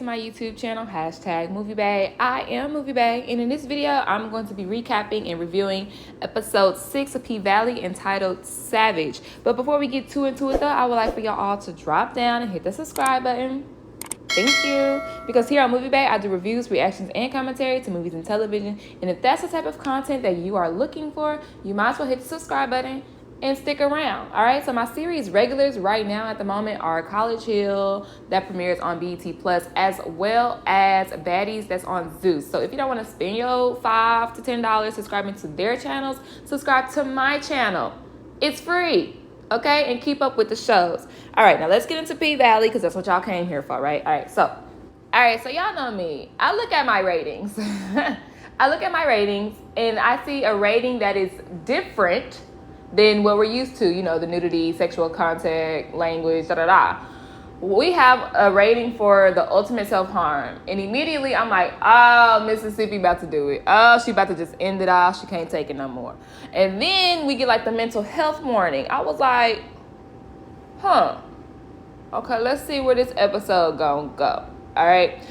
to my YouTube channel, #MovieBae. I am MovieBae, and in this video, I'm going to be recapping and reviewing episode 6 of P-Valley entitled Savage. But before we get too into it though, I would like for y'all all to drop down and hit the subscribe button. Thank you. Because here on MovieBae, I do reviews, reactions, and commentary to movies and television. And if that's the type of content that you are looking for, you might as well hit the subscribe button and stick around. All right, so my series regulars right now at the moment are College Hill, that premieres on BET Plus, as well as Baddies, that's on Zeus. So if you don't want to spend your $5 to $10 subscribing to their channels, subscribe to my channel. It's free, okay? And keep up with the shows. All right, now let's get into P-Valley because that's what y'all came here for, right? All right, so y'all know me. I look at my ratings. I look at my ratings and I see a rating that is different than what we're used to, you know, the nudity, sexual contact, language, We have a rating for the ultimate self-harm. And immediately I'm like, oh, Mississippi about to do it. Oh, she about to just end it all. She can't take it no more. And then we get like the mental health warning. I was like, okay, let's see where this episode gonna go. All right.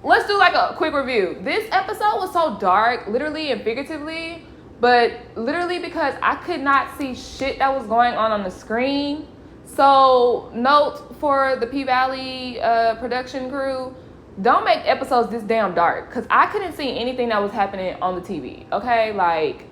Let's do like a quick review. This episode was so dark, literally and figuratively. But literally because I could not see shit that was going on the screen. So note for the P-Valley production crew, don't make episodes this damn dark. Because I couldn't see anything that was happening on the TV. Okay, like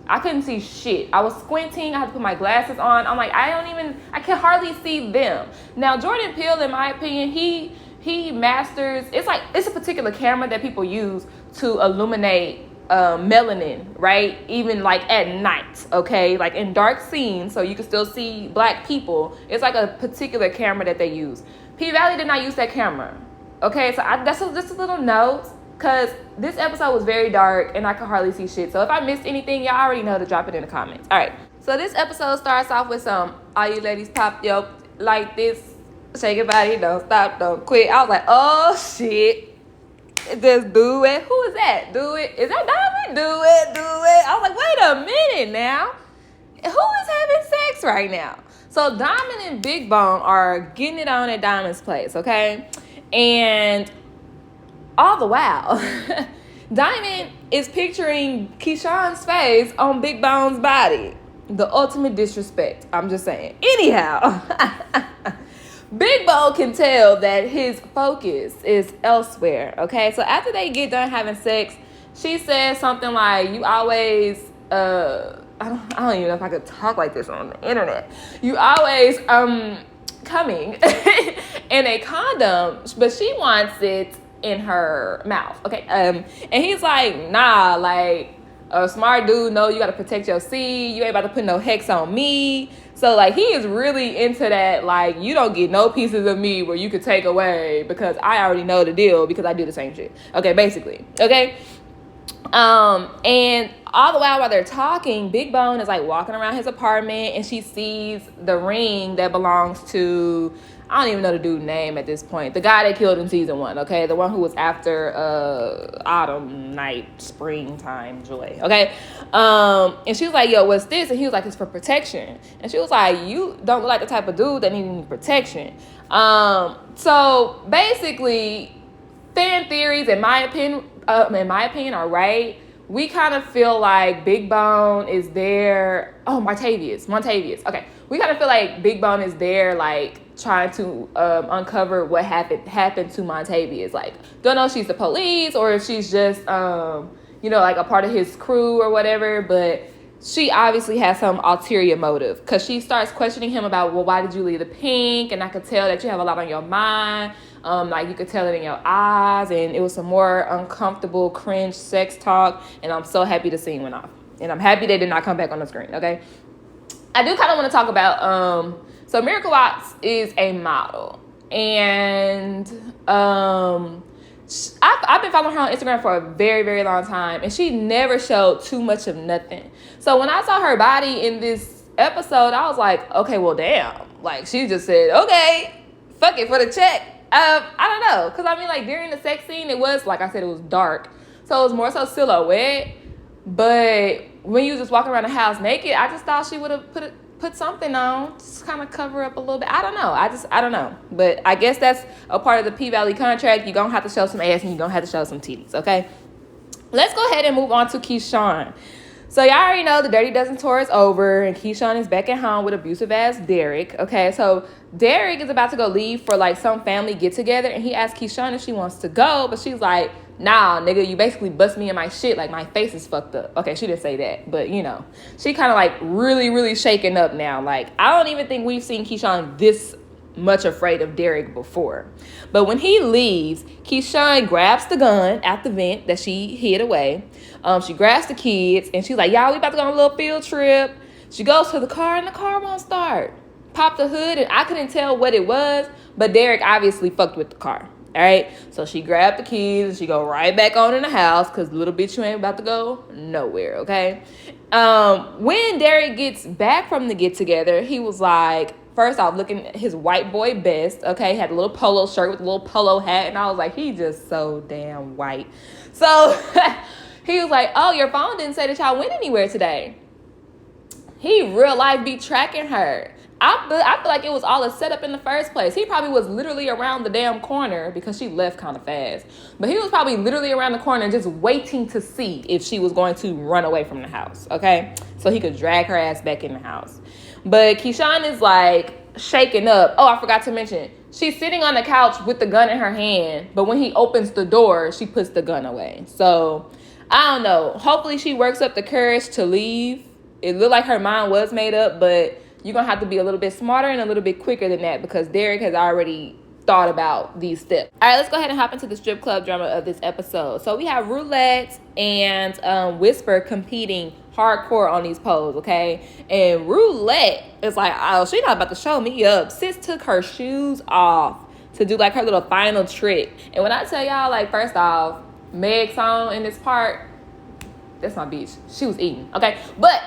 I couldn't see shit. I was squinting. I had to put my glasses on. I'm like, I can hardly see them. Now Jordan Peele, in my opinion, he masters. It's a particular camera that people use to illuminate melanin, right? Even like at night, okay? Like in dark scenes, so you can still see black people. It's like a particular camera that they use. P-Valley did not use that camera, okay? So that's just a little note, because this episode was very dark and I could hardly see shit. So if I missed anything, y'all already know to drop it in the comments. All right, so this episode starts off with some, all you ladies pop yo like this, shake your body, don't stop, don't quit. I was like, oh shit. Just do it. Who is that? Do it. Is that Diamond? Do it. I was like, wait a minute now. Who is having sex right now? So Diamond and Big Bone are getting it on at Diamond's place, okay? And all the while, Diamond is picturing Keyshawn's face on Big Bone's body. The ultimate disrespect. I'm just saying. Anyhow. Big Bo can tell that his focus is elsewhere, okay? So after they get done having sex, she says something like, you always, I don't even know if I could talk like this on the internet. You always, coming in a condom, but she wants it in her mouth, okay? And he's like, nah, like, a smart dude, no, you got to protect your seed. You ain't about to put no hex on me. So, like, he is really into that, like, you don't get no pieces of me where you could take away because I already know the deal because I do the same shit. Okay, basically. Okay? And all the while they're talking, Big Bone is, like, walking around his apartment and she sees the ring that belongs to, I don't even know the dude's name at this point. The guy that killed in season 1, okay? The one who was after autumn, night, springtime, joy, okay? And she was like, yo, what's this? And he was like, it's for protection. And she was like, you don't look like the type of dude that needs any protection. So basically, fan theories, in my opinion, are right. We kind of feel like Big Bone is there. Oh, Montavious. Okay. We kind of feel like Big Bone is there, like, trying to uncover what happened to Montavious. Like, don't know if she's the police or if she's just, like a part of his crew or whatever. But she obviously has some ulterior motive because she starts questioning him about, well, why did you leave the pink? And I could tell that you have a lot on your mind. Like, you could tell it in your eyes. And it was some more uncomfortable, cringe sex talk. And I'm so happy the scene went off. And I'm happy they did not come back on the screen, okay? I do kind of want to talk about, so Miracle Watts is a model. And I've been following her on Instagram for a very, very long time. And she never showed too much of nothing. So when I saw her body in this episode, I was like, okay, well, damn. Like, she just said, okay, fuck it for the check. I don't know. Because, I mean, like, during the sex scene, it was, like I said, it was dark. So it was more so silhouette. But when you was just walking around the house naked, I just thought she would have put put something on, just kind of cover up a little bit. I don't know. I don't know. But I guess that's a part of the P-Valley contract. You're going to have to show some ass and you're going to have to show some titties, okay? Let's go ahead and move on to Keyshawn. So y'all already know the Dirty Dozen tour is over and Keyshawn is back at home with abusive ass Derek. Okay, so Derek is about to go leave for like some family get together and he asked Keyshawn if she wants to go, but she's like, nah, nigga, you basically bust me in my shit, like my face is fucked up. Okay, she didn't say that, but you know, she kind of like really shaken up now. Like, I don't even think we've seen Keyshawn this much afraid of Derek before. But when he leaves, Keyshawn grabs the gun out the vent that she hid away. She grabs the kids and she's like, y'all, we about to go on a little field trip. She goes to the car and the car won't start. Pop the hood and I couldn't tell what it was, but Derek obviously fucked with the car. All right, so she grabbed the keys and she go right back on in the house because little bitch, you ain't about to go nowhere, okay? When Derek gets back from the get-together, he was like, first off, looking at his white boy best, okay? Had a little polo shirt with a little polo hat, and I was like, he just so damn white. So he was like, oh, your phone didn't say that y'all went anywhere today. He real life be tracking her. I feel like it was all a setup in the first place. He probably was literally around the damn corner because she left kind of fast. But he was probably literally around the corner just waiting to see if she was going to run away from the house, okay? So he could drag her ass back in the house. But Keyshawn is like shaking up. Oh, I forgot to mention. She's sitting on the couch with the gun in her hand. But when he opens the door, she puts the gun away. So, I don't know. Hopefully she works up the courage to leave. It looked like her mind was made up, but you're going to have to be a little bit smarter and a little bit quicker than that because Derek has already thought about these steps. All right, let's go ahead and hop into the strip club drama of this episode. So we have Roulette and Whisper competing hardcore on these poles, okay? And Roulette is like, oh, she's not about to show me up. Sis took her shoes off to do like her little final trick. And when I tell y'all, like, first off, Meg's song in this part, that's my bitch. She was eating, okay? But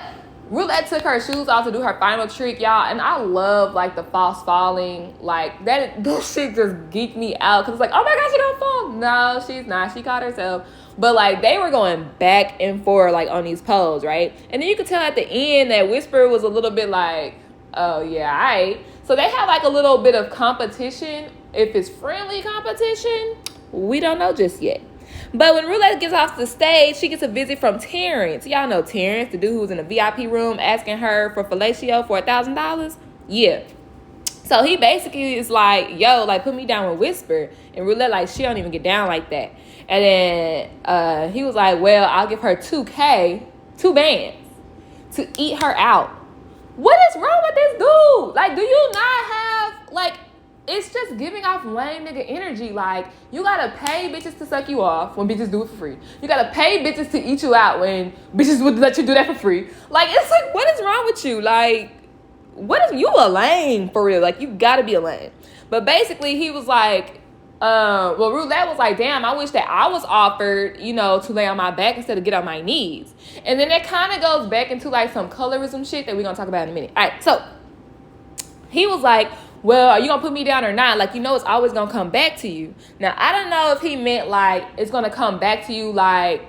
Roulette took her shoes off to do her final trick, y'all, and I love, like, the false falling. Like, that shit just geeked me out, because it's like, oh my gosh, she gonna fall. No, she's not. She caught herself. But, like, they were going back and forth, like, on these poles, right? And then you could tell at the end that Whisper was a little bit like, oh, yeah, all right. So they have, like, a little bit of competition. If it's friendly competition, we don't know just yet. But when Roulette gets off the stage, she gets a visit from Terrence. Y'all know Terrence, the dude who was in the VIP room asking her for fellatio for $1,000. Yeah. So he basically is like, yo, like, put me down with Whisper. And Roulette, like, she don't even get down like that. And then he was like, well, I'll give her $2 bands, to eat her out. What is wrong with this dude? Like, do you not have, like, it's just giving off lame nigga energy. Like, you gotta pay bitches to suck you off when bitches do it for free. You gotta pay bitches to eat you out when bitches would let you do that for free. Like, it's like, what is wrong with you? Like, you a lame for real? Like, you gotta be a lame. But basically, he was like, Roulette was like, damn, I wish that I was offered, to lay on my back instead of get on my knees. And then that kind of goes back into, like, some colorism shit that we're gonna talk about in a minute. All right, so he was like, well, are you going to put me down or not? Like, it's always going to come back to you. Now, I don't know if he meant, like, it's going to come back to you, like,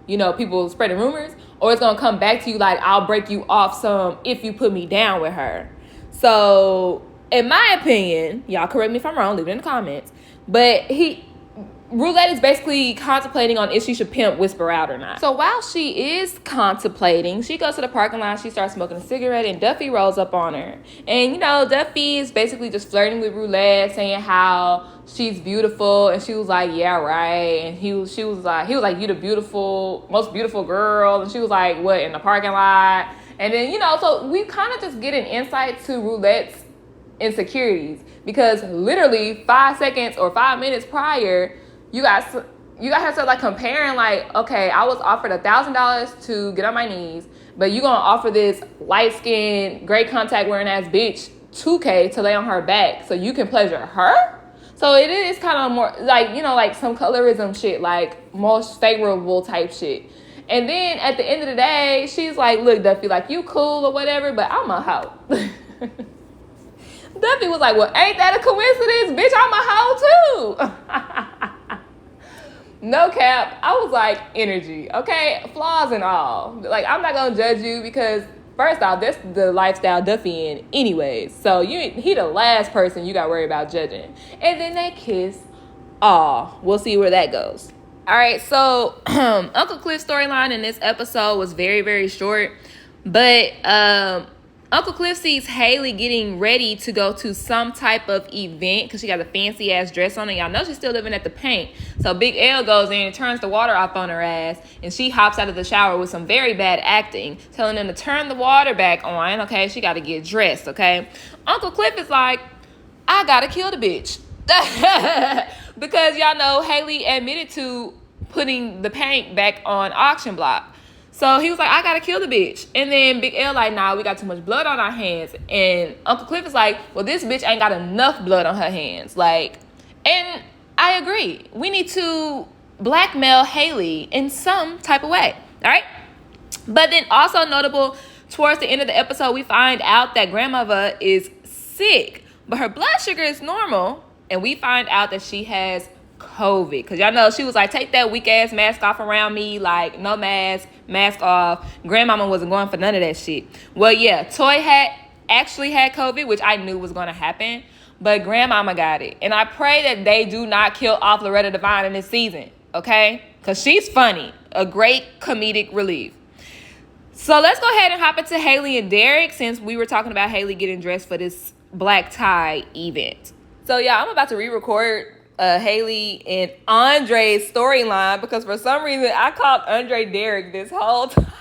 people spreading rumors. Or it's going to come back to you, like, I'll break you off some if you put me down with her. So, in my opinion, y'all correct me if I'm wrong, leave it in the comments. But Roulette is basically contemplating on if she should pimp Whisper out or not. So while she is contemplating, she goes to the parking lot, she starts smoking a cigarette, and Duffy rolls up on her. And, Duffy is basically just flirting with Roulette, saying how she's beautiful. And she was like, yeah, right. And he was like, you the most beautiful girl. And she was like, what, in the parking lot? And then, so we kind of just get an insight to Roulette's insecurities. Because literally 5 seconds or 5 minutes prior, you got her to like comparing, like, okay, I was offered $1,000 to get on my knees, but you gonna offer this light-skinned, great contact wearing ass bitch $2K to lay on her back so you can pleasure her? So it is kind of more like, like some colorism shit, like most favorable type shit. And then at the end of the day, she's like, look, Duffy, like, you cool or whatever, but I'm a hoe. Duffy was like, well, ain't that a coincidence? Bitch, I'm a hoe too. No cap. I was like, energy, okay? Flaws and all. Like, I'm not going to judge you because first off, that's the lifestyle Duffy in anyways. So he the last person you got to worry about judging. And then they kiss. We'll see where that goes. All right, so Uncle Cliff's storyline in this episode was very, very short. But Uncle Cliff sees Haley getting ready to go to some type of event because she got a fancy ass dress on, and y'all know she's still living at the Paint. So Big L goes in and turns the water off on her ass, and she hops out of the shower with some very bad acting, telling them to turn the water back on. Okay, she got to get dressed. Okay, Uncle Cliff is like, I gotta kill the bitch because y'all know Haley admitted to putting the Paint back on auction block. So he was like, I gotta kill the bitch. And then Big L like, nah, we got too much blood on our hands. And Uncle Cliff is like, well, this bitch ain't got enough blood on her hands. Like, and I agree. We need to blackmail Haley in some type of way. All right? But then also notable, towards the end of the episode, we find out that grandmother is sick, but her blood sugar is normal. And we find out that she has COVID. Because y'all know she was like, take that weak ass mask off around me. Like, no mask off. Grandmama wasn't going for none of that shit. Well, yeah, Toy actually had COVID, which I knew was going to happen. But grandmama got it. And I pray that they do not kill off Loretta Devine in this season. Okay? Because she's funny. A great comedic relief. So let's go ahead and hop into Haley and Derek, since we were talking about Haley getting dressed for this black tie event. So yeah, I'm about to re-record Haley and Andre's storyline because for some reason I called Andre Derek this whole time.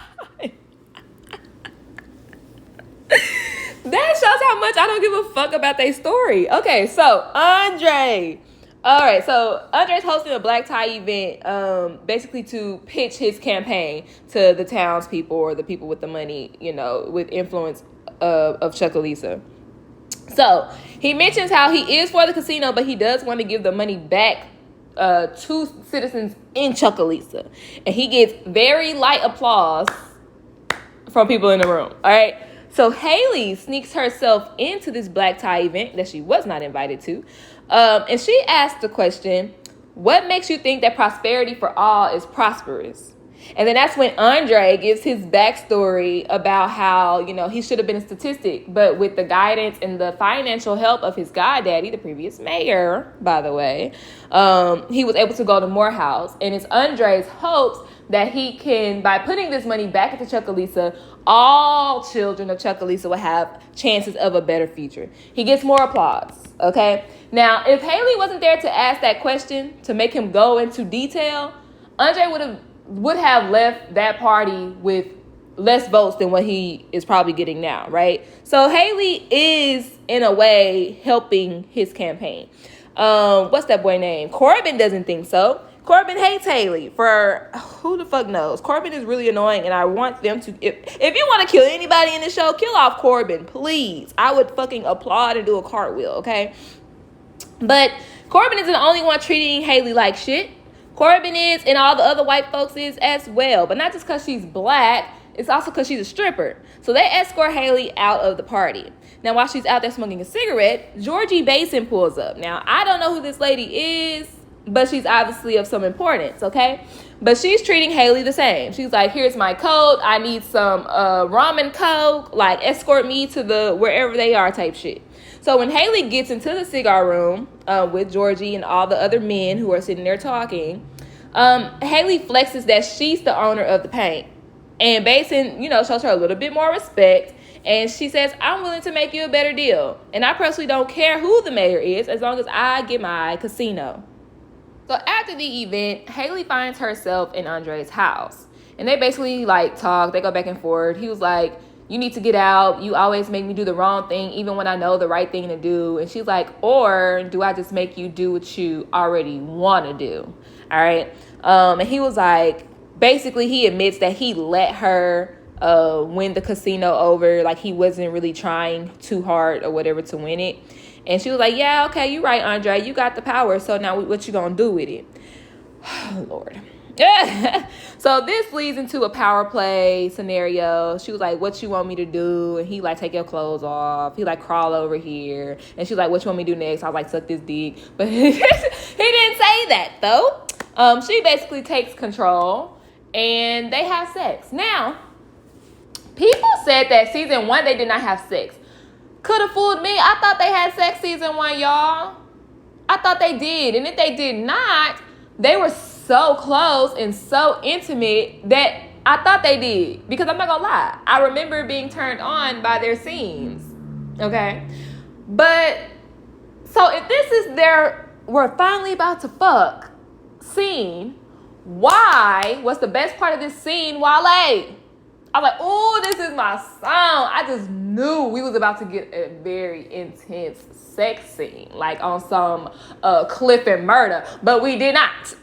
That shows how much I don't give a fuck about their story. Okay, so Andre. All right, so Andre's hosting a black tie event, basically to pitch his campaign to the townspeople or the people with the money, you know, with influence of Chuckalisa. So he mentions how he is for the casino, but he does want to give the money back to citizens in Chuckalisa. And he gets very light applause from people in the room. All right. So Haley sneaks herself into this black tie event that she was not invited to. And she asked the question, what makes you think that prosperity for all is prosperous? And then that's when Andre gives his backstory about how, you know, he should have been a statistic, but with the guidance and the financial help of his goddaddy, the previous mayor, by the way, he was able to go to Morehouse. And it's Andre's hopes that he can, by putting this money back into Chuckalisa, all children of Chuckalisa will have chances of a better future. He gets more applause, okay? Now, if Haley wasn't there to ask that question, to make him go into detail, Andre would have left that party with less votes than what he is probably getting now, right? So Haley is, in a way, helping his campaign. What's that boy name? Corbin doesn't think so. Corbin hates Haley for who the fuck knows. Corbin is really annoying, and I want them to, if you want to kill anybody in the show, kill off Corbin, please. I would fucking applaud and do a cartwheel, okay? But Corbin isn't the only one treating Haley like shit. Corbin is, and all the other white folks is as well. But not just because she's black, it's also because she's a stripper. So they escort Haley out of the party. Now, while she's out there smoking a cigarette, Georgie Basin pulls up. Now, I don't know who this lady is, but she's obviously of some importance, okay? But she's treating Haley the same. She's like, here's my coat. I need some ramen coke. Like, escort me to the wherever they are type shit. So when Haley gets into the cigar room with Georgie and all the other men who are sitting there talking, Haley flexes that she's the owner of the Paint. And Basin, you know, shows her a little bit more respect. And she says, I'm willing to make you a better deal. And I personally don't care who the mayor is as long as I get my casino. So after the event, Haley finds herself in Andre's house. And they basically, like, talk. They go back and forth. He was like, you need to get out. You always make me do the wrong thing, even when I know the right thing to do. And she's like, or do I just make you do what you already want to do? All right. And he was like, basically, he admits that he let her win the casino over. Like, he wasn't really trying too hard or whatever to win it. And she was like, yeah, okay, you're right, Andre. You got the power. So now what you going to do with it? Oh, Lord. So this leads into a power play scenario. She was like, what you want me to do? And he like, take your clothes off. He like, crawl over here. And she's like, what you want me to do next? I was like, suck this dick. But he didn't say that though. She basically takes control and they have sex. Now, People said that season 1 they did not have sex. Could have fooled me. I thought they had sex season 1, y'all. I thought they did. And if they did not, they were so close and so intimate that I thought they did. Because I'm not gonna lie, I remember being turned on by their scenes. Okay? But, so if this is their we're finally about to fuck scene, why was the best part of this scene Wale? I was like, oh, this is my song. I just knew we was about to get a very intense sex scene, like on some Cliff and Murder, but we did not.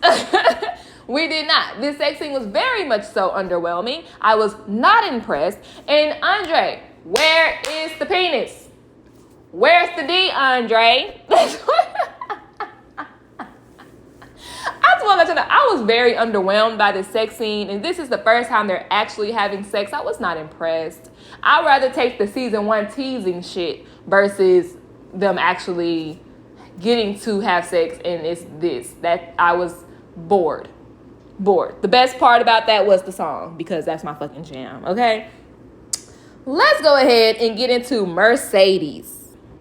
We did not. This sex scene was very much so underwhelming. I was not impressed. And Andre, where is the penis? Where's the D, Andre? I just want to let you know, I was very underwhelmed by this sex scene, and this is the first time they're actually having sex. I was not impressed. I'd rather take the season 1 teasing shit versus them actually getting to have sex, and it's this. That I was bored. The best part about that was the song, because that's my fucking jam, okay? Let's go ahead and get into Mercedes.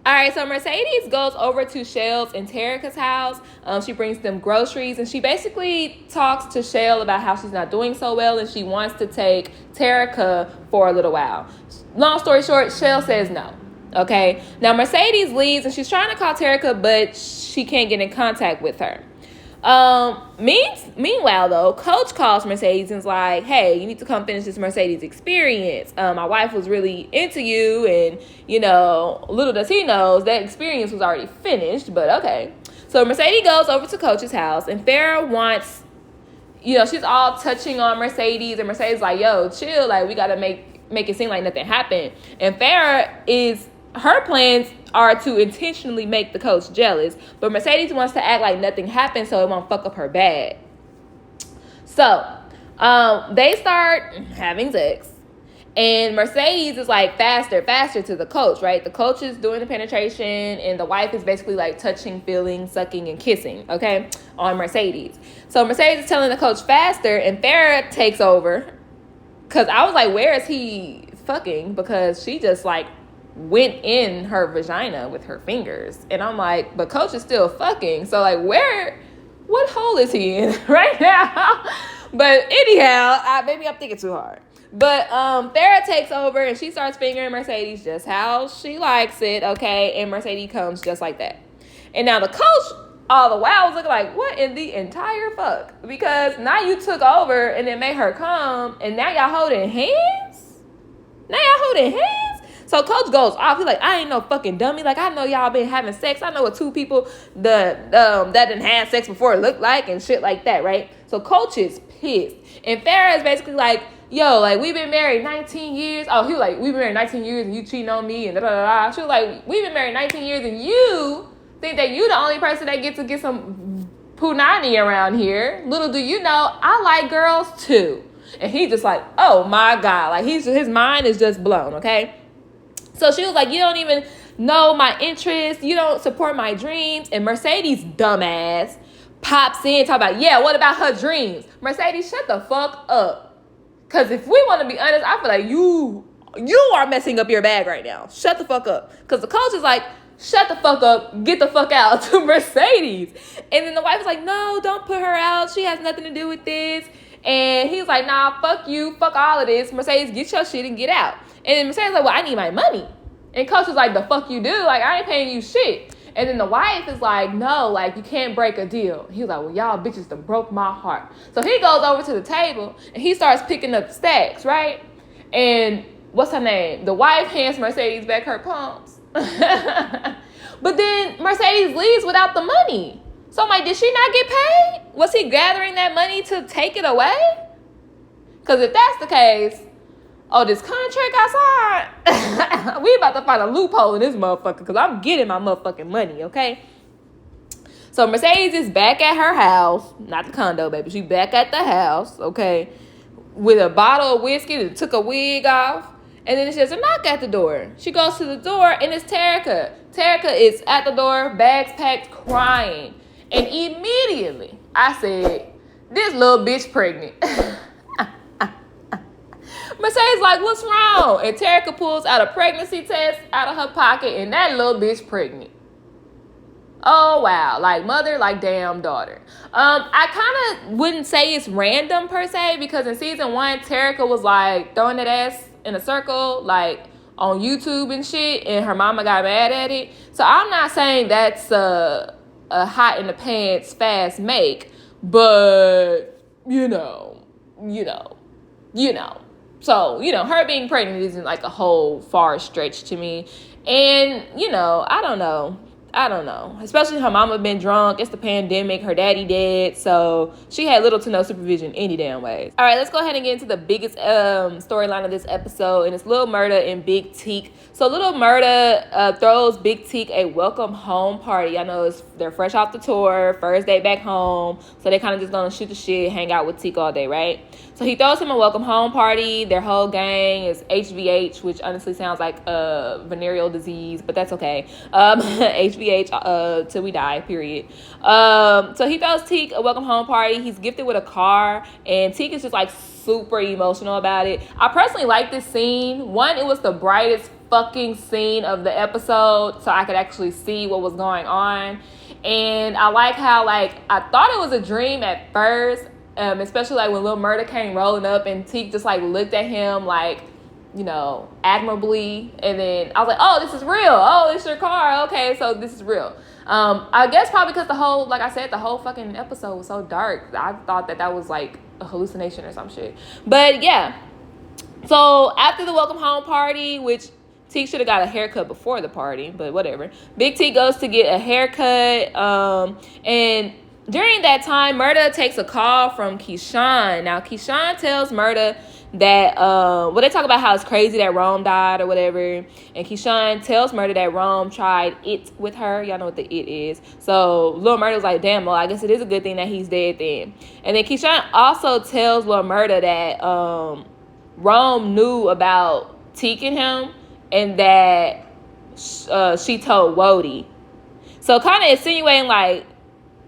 All right, so Mercedes goes over to Shell's and Terica's house. She brings them groceries, and she basically talks to Shell about how she's not doing so well, and she wants to take Terica for a little while. Long story short, Shell says no. Okay, now Mercedes leaves, and she's trying to call Terica, but she can't get in contact with her. Meanwhile, though, Coach calls Mercedes and is like, hey, you need to come finish this Mercedes experience. My wife was really into you, and, you know, little does he knows that experience was already finished, but okay. So Mercedes goes over to Coach's house, and Farrah wants, you know, she's all touching on Mercedes, and Mercedes like, yo, chill, like, we gotta make it seem like nothing happened. And Farrah her plans are to intentionally make the coach jealous, but Mercedes wants to act like nothing happened so it won't fuck up her bag. So they start having sex, and Mercedes is like faster to the coach, right? The coach is doing the penetration, and the wife is basically like touching, feeling, sucking, and kissing, okay, on Mercedes. So Mercedes is telling the coach faster, and Farrah takes over, because I was like, where is he fucking? Because she just like went in her vagina with her fingers, and I'm like, but coach is still fucking, so like, what hole is he in right now? But anyhow, maybe I'm thinking too hard. But Farrah takes over, and she starts fingering Mercedes just how she likes it, okay, and Mercedes comes just like that. And now the coach all the while was looking like, what in the entire fuck? Because now you took over and then made her come, and now y'all holding hands? So coach goes off. He's like, I ain't no fucking dummy. Like, I know y'all been having sex. I know what two people that done had sex before look like and shit like that, right? So coach is pissed. And Farrah is basically like, yo, like, we've been married 19 years. Oh, he was like, we've been married 19 years and you cheating on me and da-da-da-da. She was like, we've been married 19 years and you think that you the only person that gets to get some punani around here. Little do you know, I like girls too. And he just like, oh my God. Like, his mind is just blown, okay? So she was like, you don't even know my interests. You don't support my dreams. And Mercedes, dumbass, pops in, talk about, yeah, what about her dreams? Mercedes, shut the fuck up. Because if we want to be honest, I feel like you are messing up your bag right now. Shut the fuck up. Because the coach is like, shut the fuck up, get the fuck out to Mercedes. And then the wife was like, no, don't put her out. She has nothing to do with this. And he's like, nah, fuck you, fuck all of this. Mercedes, get your shit and get out. And then Mercedes was like, well, I need my money. And coach was like, the fuck you do? Like, I ain't paying you shit. And then the wife is like, no, like, you can't break a deal. He was like, well, y'all bitches done broke my heart. So he goes over to the table and he starts picking up stacks, right? And what's her name? The wife hands Mercedes back her pumps. But then Mercedes leaves without the money. So I'm like, did she not get paid? Was he gathering that money to take it away? Because if that's the case, oh, this contract outside, we about to find a loophole in this motherfucker because I'm getting my motherfucking money, okay? So Mercedes is back at her house, not the condo, baby. She back at the house, okay, with a bottle of whiskey and took a wig off. And then she has a knock at the door. She goes to the door, and it's Terica. Terica is at the door, bags packed, crying. And immediately, I said, this little bitch pregnant. Mercedes like, what's wrong? And Terica pulls out a pregnancy test out of her pocket, and that little bitch pregnant. Oh, wow. Like, mother, like, damn daughter. I kind of wouldn't say it's random, per se, because in season 1, Terica was, like, throwing that ass in a circle, like, on YouTube and shit, and her mama got mad at it. So I'm not saying that's a hot in the pants, fast make, but, you know. So, her being pregnant isn't, like, a whole far stretch to me. And, I don't know. Especially her mama been drunk. It's the pandemic. Her daddy dead. So she had little to no supervision any damn ways. All right, let's go ahead and get into the biggest storyline of this episode. And it's Lil Murda and Big Teak. So Lil Murda throws Big Teak a welcome home party. I know they're fresh off the tour. First day back home. So they kind of just gonna shoot the shit, hang out with Teak all day, right? So he throws him a welcome home party. Their whole gang is HVH, which honestly sounds like a venereal disease, but that's okay. HVH till we die, period. So he throws Teak a welcome home party. He's gifted with a car, and Teak is just like super emotional about it. I personally like this scene. One, it was the brightest fucking scene of the episode, so I could actually see what was going on. And I like how, like, I thought it was a dream at first. Especially like when Lil Murda came rolling up and Teak just like looked at him like, admirably, and then I was like, oh, this is real. Oh, it's your car. Okay, so this is real. I guess probably because the whole fucking episode was so dark. I thought that was like a hallucination or some shit. But yeah. So after the welcome home party, which Teak should have got a haircut before the party, but whatever. Big Teak goes to get a haircut, and during that time, Murda takes a call from Keyshawn. Now, Keyshawn tells Murda that, they talk about how it's crazy that Rome died or whatever. And Keyshawn tells Murda that Rome tried it with her. Y'all know what the it is. So, Lil Murda's like, damn, well, I guess it is a good thing that he's dead then. And then Keyshawn also tells Lil Murda that Rome knew about Teak and him and that she told Wody. So, kind of insinuating, like,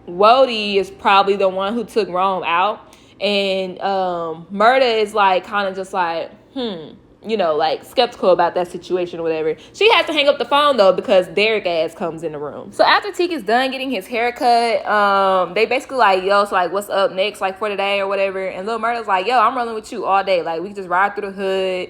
Wody is probably the one who took Rome out, and Murda is like kind of just like like skeptical about that situation or whatever. She has to hang up the phone though because Derek ass comes in the room. So after Teak is done getting his haircut, they basically like, yo, so like what's up next, like for today or whatever. And Lil Murda's like, yo, I'm rolling with you all day, like we can just ride through the hood,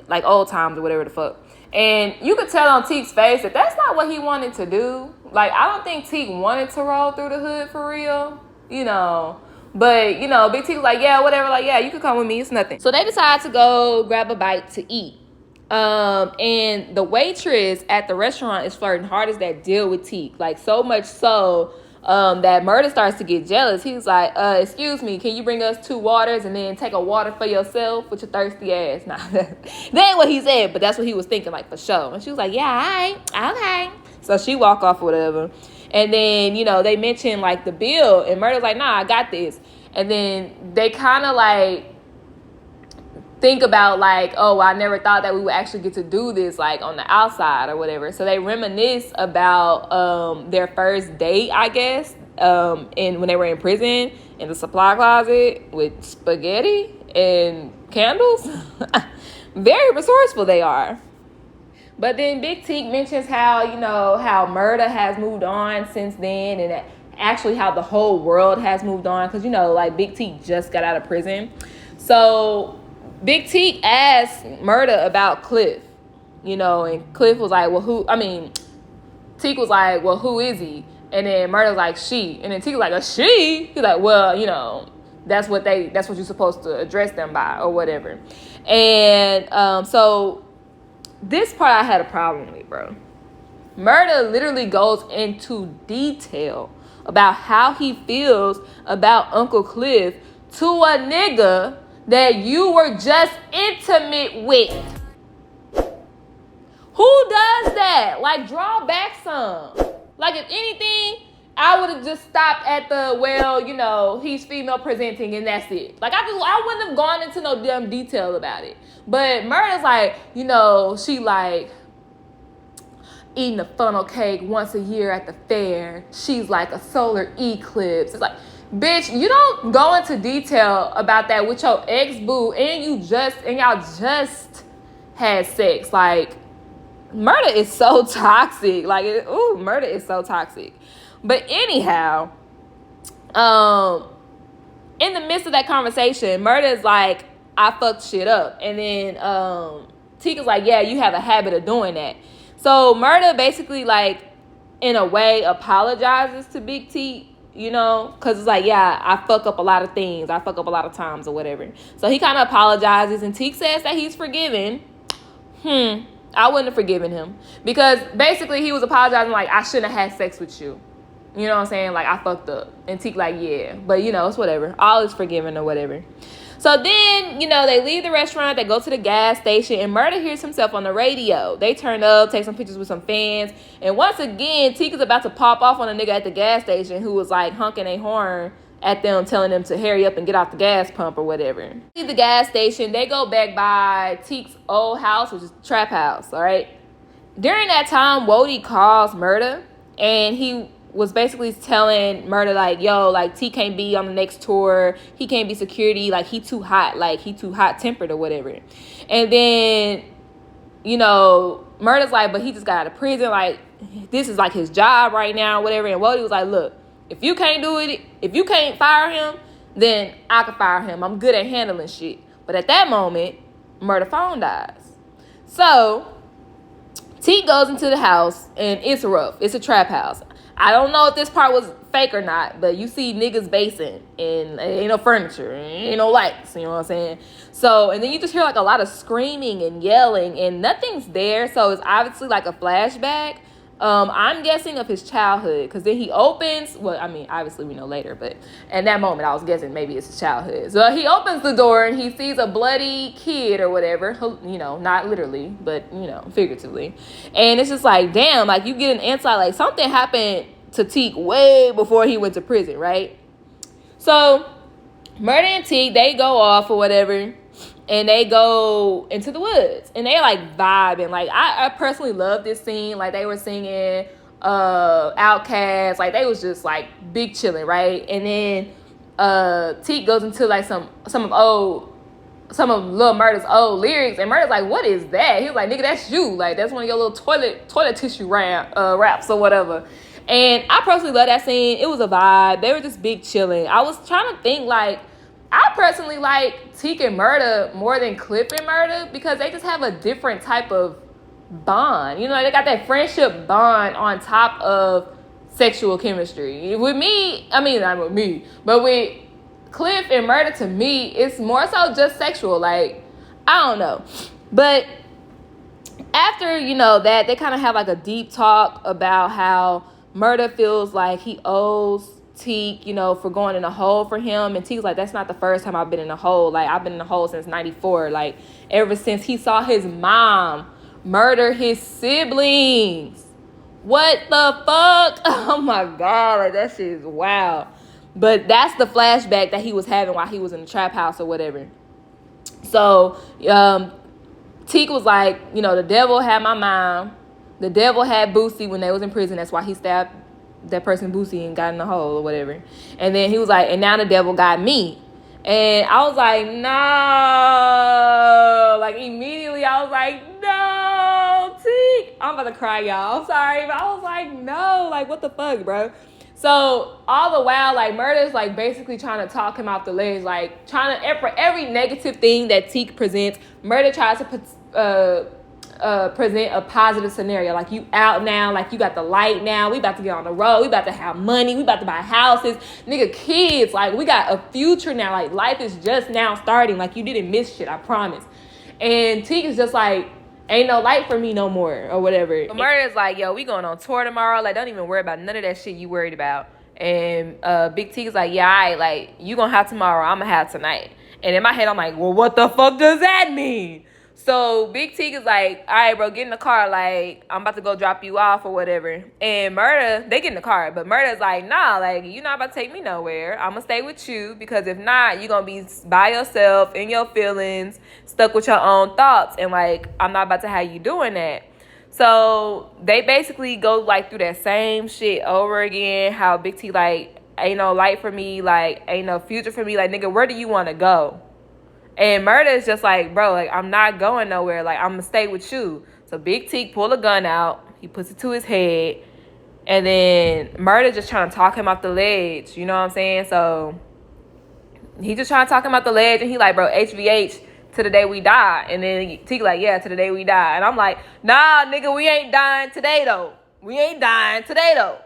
like old times or whatever the fuck. And you could tell on Teak's face that that's not what he wanted to do. Like, I don't think Teak wanted to roll through the hood for real, But, Big Teak was like, yeah, whatever. Like, yeah, you could come with me. It's nothing. So they decide to go grab a bite to eat. And the waitress at the restaurant is flirting hard as that deal with Teak. Like, so much so that Murda starts to get jealous. He's like, excuse me, can you bring us 2 waters and then take a water for yourself with your thirsty ass? Nah, that ain't what he said, but that's what he was thinking, like, for sure. And she was like, yeah, all right, okay. So she walk off or whatever. And then, they mention, like, the bill. And Murda's like, nah, I got this. And then they kind of, like, think about, like, oh, I never thought that we would actually get to do this, like, on the outside or whatever. So they reminisce about their first date, I guess, and when they were in prison in the supply closet with spaghetti and candles. Very resourceful they are. But then Big Teak mentions how, how Murda has moved on since then, and actually how the whole world has moved on. Because, like, Big Teak just got out of prison. So Big Teak asked Murda about Cliff, and Cliff was like, Teak was like, well, who is he? And then Murda was like, she. And then Teak was like, a she? He's like, well, that's what you're supposed to address them by or whatever. And so this part I had a problem with, bro. Murda literally goes into detail about how he feels about Uncle Cliff to a nigga that you were just intimate with. Who does that? Like, draw back some. Like, if anything, I would have just stopped at the, he's female presenting and that's it. Like, I wouldn't have gone into no damn detail about it. But Murda's like, she like eating a funnel cake once a year at the fair. She's like a solar eclipse. It's like, Bitch, you don't go into detail about that with your ex-boo and y'all just had sex. Like, murder is so toxic. Like, murder is so toxic. But anyhow, in the midst of that conversation, Murder is like, I fucked shit up. And then Tika's like, yeah, you have a habit of doing that. So Murder basically, like, in a way, apologizes to Big T, you know, because it's like, yeah, I fuck up a lot of things. I fuck up a lot of times or whatever. So he kind of apologizes, and Teak says that he's forgiven. I wouldn't have forgiven him. Because basically he was apologizing like, I shouldn't have had sex with you. You know what I'm saying? Like, I fucked up. And Teak like, yeah. But, you know, it's whatever. All is forgiven or whatever. So then, you know, they leave the restaurant. They go to the gas station. And Murder hears himself on the radio. They turn up, take some pictures with some fans. And once again, Teak is about to pop off on a nigga at the gas station who was, like, honking a horn at them, telling them to hurry up and get off the gas pump or whatever. Leave the gas station. They go back by Teak's old house, which is Trap House, all right? During that time, Wody calls Murder. And he was basically telling Murder, like, yo, like, T can't be on the next tour. He can't be security. Like, he too hot. Like, he too hot-tempered or whatever. And then, you know, Murder's like, but he just got out of prison. Like, this is, like, his job right now or whatever. And Wody was like, look, if you can't do it, if you can't fire him, then I can fire him. I'm good at handling shit. But at that moment, Murder phone dies. So T goes into the house, and it's rough. It's a trap house. I don't know if this part was fake or not, but you see niggas basing, and ain't no furniture, ain't no lights, you know what I'm saying? So, and then you just hear like a lot of screaming and yelling, and nothing's there, so it's obviously like a flashback. I'm guessing of his childhood, because then he opens, well, I mean, obviously we know later, but in that moment I was guessing maybe it's his childhood. So he opens the door and he sees a bloody kid or whatever, you know, not literally, but, you know, figuratively. And it's just like, damn, like you get an insight, like something happened to Teak way before he went to prison, right? So Murder and Teak, they go off or whatever, and they go into the woods, and they like vibing. Like I personally love this scene. Like they were singing Outkast, like they was just like big chilling, right? And then Teak goes into like some of Lil Murder's old lyrics, and Murder's like, what is that? He was like, nigga, that's you. Like that's one of your little toilet tissue raps or whatever. And I personally love that scene. It was a vibe. They were just big chilling. I was trying to think, like, I personally like Teak and Murder more than Cliff and Murder because they just have a different type of bond. You know, they got that friendship bond on top of sexual chemistry. With me, I mean, not with me, but with Cliff and Murder, to me, it's more so just sexual. Like, I don't know. But after, you know, that, they kind of have like a deep talk about how Murder feels like he owes Teak, you know, for going in a hole for him. And Teak's like, that's not the first time I've been in a hole. Like, I've been in a hole since 94. Like, ever since he saw his mom murder his siblings. What the fuck? Oh my God. Like, that shit is wild. But that's the flashback that he was having while he was in the trap house or whatever. So, Teak was like, you know, the devil had my mom. The devil had Boosie when they was in prison. That's why he stabbed that person Boosie and got in the hole or whatever. And then he was like, and now the devil got me. And I was like, no. Like, immediately I was like, no, Teak. I'm about to cry, y'all. I'm sorry. But I was like, no. Like, what the fuck, bro? So, all the while, like, Murder's, like, basically trying to talk him off the ledge. Like, trying to, for every negative thing that Teak presents, Murder tries to present a positive scenario. Like, you out now, like you got the light now, we about to get on the road, we about to have money, we about to buy houses, nigga, kids, like we got a future now, like life is just now starting, like you didn't miss shit, I promise. And Teak is just like, ain't no light for me no more or whatever. But Murder is like, yo, we going on tour tomorrow, like don't even worry about none of that shit you worried about. And Big T is like, yeah, alright, like you gonna have tomorrow, I'm gonna have tonight. And in my head I'm like, well, what the fuck does that mean? So Big T is like, all right, bro, get in the car. Like, I'm about to go drop you off or whatever. And Murder, they get in the car. But Murder's like, nah, like, you're not about to take me nowhere. I'm going to stay with you because if not, you're going to be by yourself, in your feelings, stuck with your own thoughts. And, like, I'm not about to have you doing that. So they basically go, like, through that same shit over again. How Big T, like, ain't no light for me, like, ain't no future for me. Like, nigga, where do you want to go? And Murda is just like, bro, like, I'm not going nowhere. Like, I'm going to stay with you. So Big Teak pull a gun out. He puts it to his head. And then Murda just trying to talk him off the ledge. You know what I'm saying? So he just trying to talk him off the ledge. And he like, bro, HVH to the day we die. And then Teak like, yeah, to the day we die. And I'm like, nah, nigga, we ain't dying today, though. We ain't dying today, though.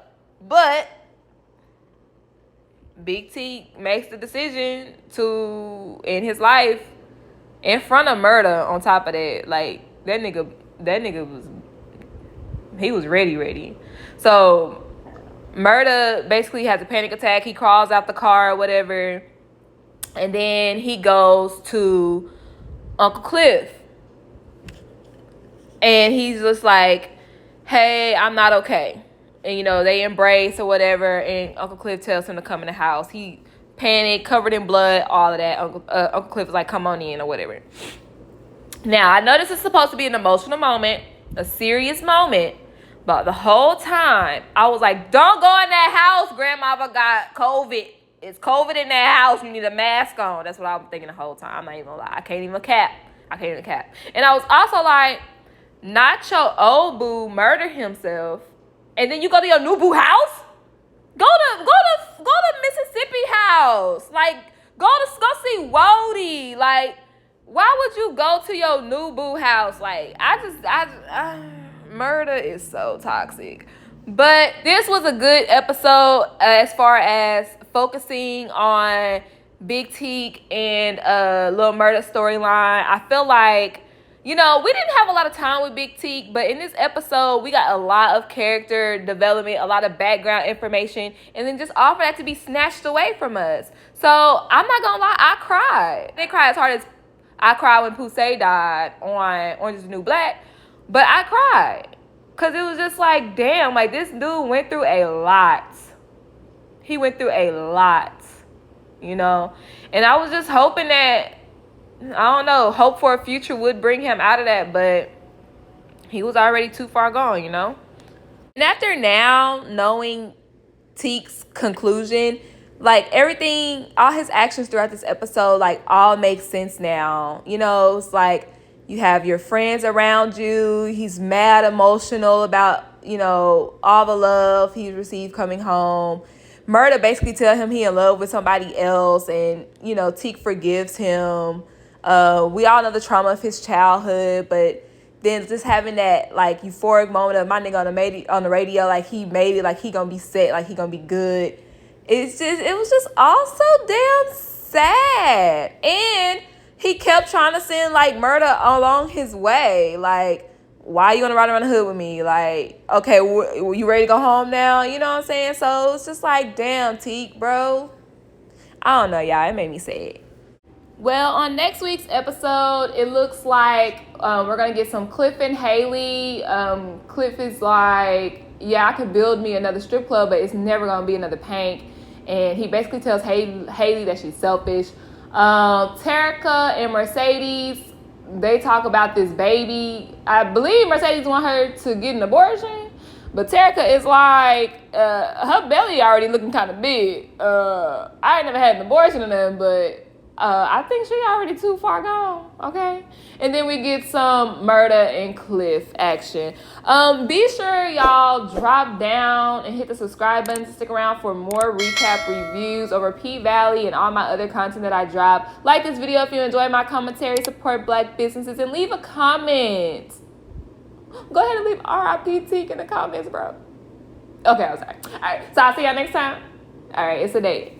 But Big T makes the decision to end his life in front of Murda. On top of that, like, that nigga was ready. So Murda basically has a panic attack. He crawls out the car or whatever, and then he goes to Uncle Cliff, and he's just like, hey, I'm not okay. And, you know, they embrace or whatever, and Uncle Cliff tells him to come in the house. He panicked, covered in blood, all of that. Uncle Cliff is like, come on in or whatever. Now, I know this is supposed to be an emotional moment, a serious moment, but the whole time, I was like, don't go in that house. Grandmama got COVID. It's COVID in that house. You need a mask on. That's what I was thinking the whole time. I'm not even gonna lie. I can't even cap. And I was also like, not your old boo murder himself, and then you go to your new boo house? Go to Mississippi house. Like, go see Wody. Like, why would you go to your new boo house? Like, murder is so toxic. But this was a good episode as far as focusing on Big Teak and Lil Murda storyline. I feel like, you know, we didn't have a lot of time with Big Teak, but in this episode, we got a lot of character development, a lot of background information, and then just all for that to be snatched away from us. So, I'm not gonna lie, I cried. I didn't cry as hard as I cried when Poussey died on Orange is the New Black, but I cried. Because it was just like, damn, like, this dude went through a lot. He went through a lot, you know? And I was just hoping that, I don't know, hope for a future would bring him out of that, but he was already too far gone, you know? And after now, knowing Teak's conclusion, like, everything, all his actions throughout this episode, like, all makes sense now. You know, it's like, you have your friends around you. He's mad emotional about, you know, all the love he's received coming home. Murda basically tell him he in love with somebody else, and, you know, Teak forgives him. We all know the trauma of his childhood, but then just having that, like, euphoric moment of my nigga on the radio, like, he made it, like, he gonna be set, like, he gonna be good. It was just all so damn sad. And he kept trying to send, like, Murda along his way. Like, why you gonna ride around the hood with me? Like, okay, you ready to go home now? You know what I'm saying? So it's just like, damn, Teak, bro. I don't know, y'all. It made me sad. Well, on next week's episode, it looks like we're going to get some Cliff and Haley. Cliff is like, yeah, I could build me another strip club, but it's never going to be another Pank. And he basically tells Haley that she's selfish. Terica and Mercedes, they talk about this baby. I believe Mercedes want her to get an abortion, but Terica is like, her belly already looking kind of big. I ain't never had an abortion or nothing, but I think she already too far gone, okay? And then we get some Murda and Cliff action. Be sure y'all drop down and hit the subscribe button to stick around for more recap reviews over P-Valley and all my other content that I drop. Like this video if you enjoy my commentary, support Black businesses, and leave a comment. Go ahead and leave R.I.P. Teak in the comments, bro. Okay, I'm sorry. All right, so I'll see y'all next time. All right, it's a date.